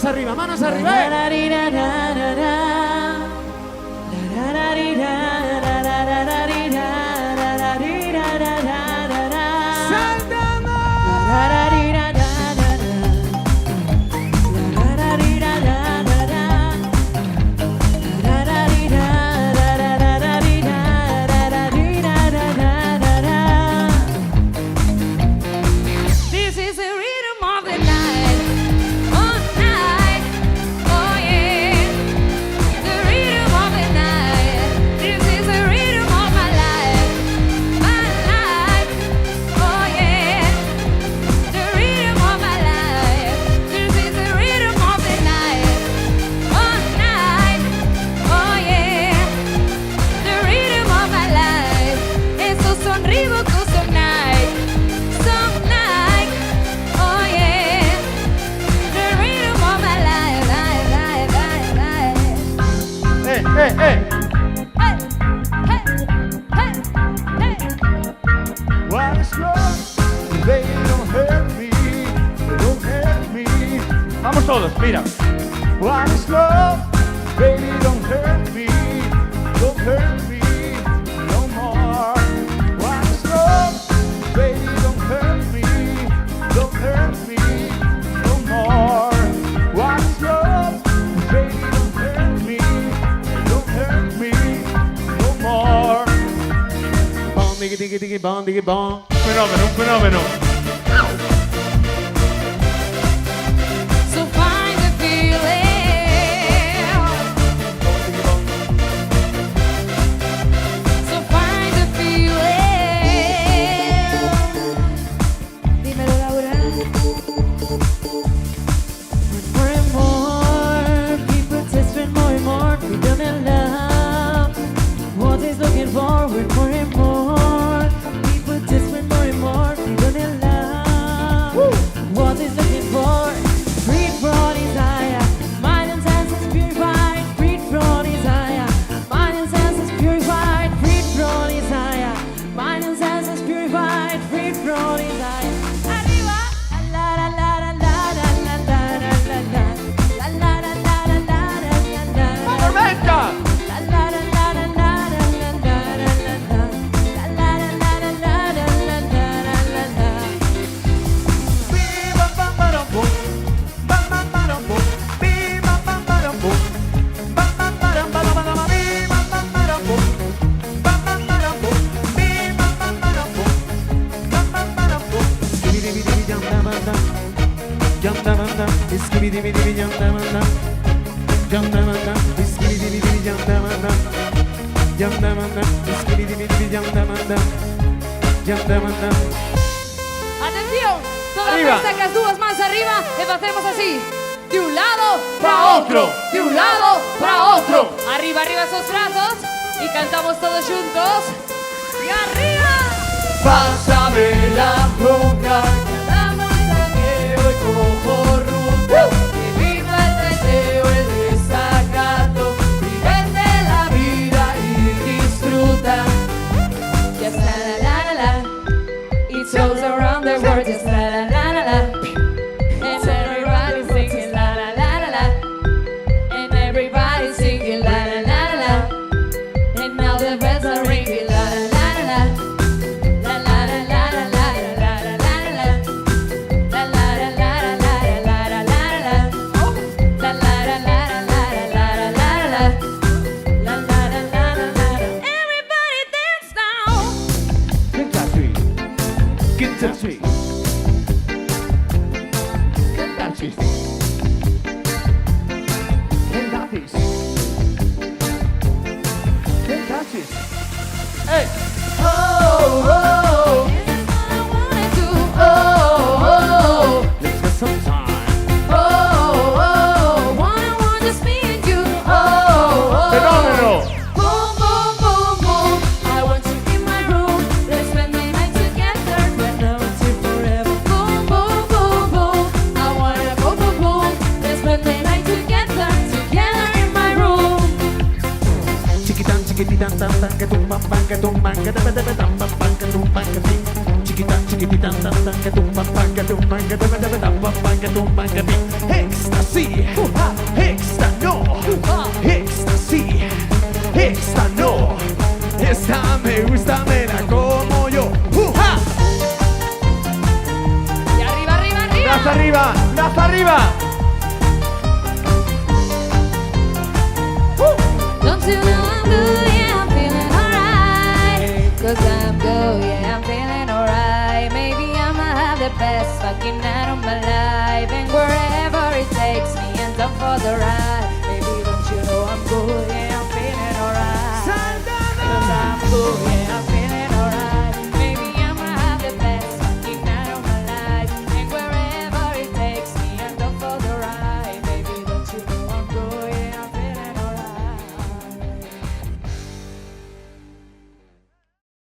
arriba, manos arriba. This is the rhythm of the night, oh night, oh yeah. The rhythm of the night. This is the rhythm of my life, oh yeah. The rhythm of my life. This is the rhythm of the night, oh night, oh yeah. The rhythm of my life. Estos son ritmos custom night, some night, oh yeah. The rhythm of my life, life. Hey. Hey, hey, hey. What is love? Baby, don't hurt me. Don't hurt me. Vamos todos, mira. What is love? Baby, don't hurt me. Don't hurt me no more. What is love? Baby, don't hurt me. Don't hurt me no more. What is love? Baby, don't hurt me. Don't hurt me no more. Bon, diggy, diggy, diggy, bon, diggy, bon. Un fenomeno. So find the feeling. So find the feeling. Dímelo, Laura. More and more people desperate, more and more freedom and love. What is looking forward, more and more people desperate, more and more freedom and love. What is looking for? Freed from desire, mind and senses purified. Freed from desire, mind and senses purified. Freed from desire, mind and senses purified. Freed from desire. Arriba, la la la la la la la la la la la la la la la la la. ¡Tormenta! La la la la la la la la la la la. La la la la la la la la la la la. Atención, todas Arriba. las sacas dúas más arriba y hacemos así. De un lado para otro, de un lado para otro. Arriba, arriba esos brazos y cantamos todos juntos. Y arriba. Pásame la bronca, Damos a que hoy cojo rumbo. Que viva el teteo, el desacato. Vivete la vida y disfruta. Yes, la la la la la. It goes around the world, yes, la la la la la. And everybody's singing la la la la la. And everybody's singing la la la la la. And now the bells are ringing la la la la la. La la la la la la la la la la. La la la la la la la la la. La la la la la la la la la. La la la la la la. Everybody dance now. Kentucky, Kentucky, Kentucky, Kentucky, Kentucky. Hey! Oh, oh, This is what I wanna do. Oh, oh, let's get some time. oh, oh. Want just me and you. Oh, oh. Fenomeno! Boom, boom, boom, boom. I want you in my room. Let's spend the night together. But now it's here forever. Boom, boom, boom, boom. I wanna go boom, boom. Let's spend the night together, together in my room. Chiquitan, chiquititan, tan, tan, que tumban, pan, que tumban, que debe, debe, tan, pan, pan, que tumban, que pin. Chiquitan, chiquititan, tan, tan, que tumban, pan, que tumban, que debe, debe, tan, pan, pan, que tumban, que pin. Ecstasy! arriba. Don't you know I'm good, yeah, I'm feeling alright. 'Cause I'm good, yeah, I'm feeling alright. Maybe I'ma have the best fucking night of my life. And wherever it takes me, and I'm for the ride. Baby, don't you know I'm good, yeah, I'm feeling alright. 'Cause I'm good, yeah.